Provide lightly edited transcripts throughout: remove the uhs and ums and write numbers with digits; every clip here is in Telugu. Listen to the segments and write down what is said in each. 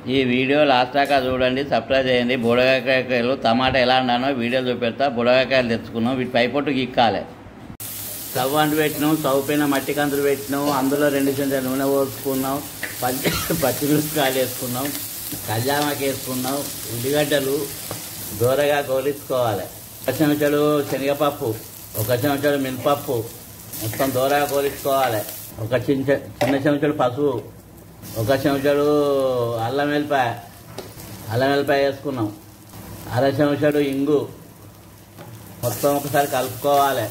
ఈ వీడియో లాస్ట్ దాకా చూడండి, సబ్స్క్రైబ్ చేయండి. బుడగకాయలు టమాటా ఎలా అన్నానో వీడియో చూపెడతా. బుడగకాయలు తెచ్చుకున్నాం, వీటి పైపొట్టు గీక్కాలి. స్టవ్ అంటు పెట్టినాం, స్టవ్ పైన మట్టి కంతులు పెట్టినాం, అందులో 2 చెంచాల నూనె పోసుకున్నాం, పచ్చిమిరపకాయలు వేసుకున్నాం, కళ్యామాకు వేసుకున్నాం, ఉల్లిగడ్డలు దూరగా కోలించుకోవాలి. 1 చెంచాలు శనగపప్పు, 1 చెంచాలు మినపప్పు మొత్తం దూరగా కోలించుకోవాలి. 1 చిన్న చెంచాడు పసుపు, 1 చెంచాడు అల్లం వెల్లిపాయ వేసుకున్నాం, 1/2 చెంచాడు ఇంగు మొత్తం ఒకసారి కలుపుకోవాలి.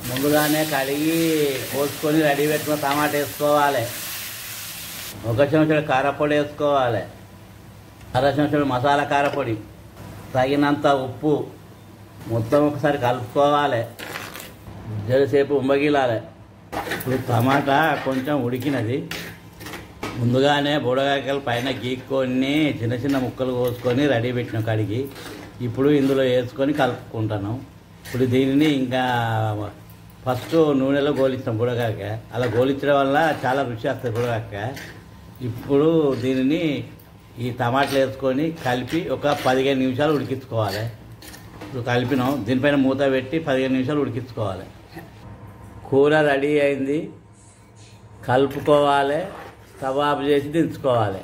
ముందుగానే కడిగి పోసుకొని రెడీ పెట్టుకున్న టమాటా వేసుకోవాలి. 1 చెంచాడు కారపొడి వేసుకోవాలి, 1/2 చెంచాడు మసాలా కారపొడి, తగినంత ఉప్పు మొత్తం ఒకసారి కలుపుకోవాలి. జరసేపు ఉమ్మగిలాలి. ఇప్పుడు టమాటా కొంచెం ఉడికినది. ముందుగానే బుడగకాయలు పైన గీక్కొని చిన్న చిన్న ముక్కలు కోసుకొని రెడీ పెట్టిన కడిగి ఇప్పుడు ఇందులో వేసుకొని కలుపుకుంటాను. ఇప్పుడు దీనిని ఇంకా ఫస్ట్ నూనెలో గోలిస్తాం బుడగకాయ. అలా గోలించడం వల్ల చాలా రుచి వస్తుంది బుడగకాయ. ఇప్పుడు దీనిని ఈ టమాటాలు వేసుకొని కలిపి ఒక 15 నిమిషాలు ఉడికించుకోవాలి. ఇప్పుడు కలిపినాం, దీనిపైన మూత పెట్టి 15 నిమిషాలు ఉడికించుకోవాలి. కూర రెడీ అయింది, కలుపుకోవాలి, స్టవ్ ఆఫ్ చేసి దించుకోవాలి.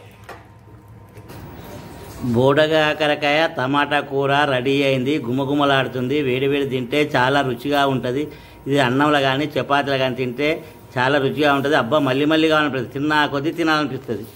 బుడగకాయ టమాటా కూర రెడీ అయింది, గుమగుమలాడుతుంది. వేడివేడి తింటే చాలా రుచిగా ఉంటుంది. ఇది అన్నంలో కానీ చపాతీలో కానీ తింటే చాలా రుచిగా ఉంటుంది. అబ్బా మళ్ళీ మళ్ళీ కావాలనిపిస్తుంది, తిన్నా కొద్దీ తినాలనిపిస్తుంది.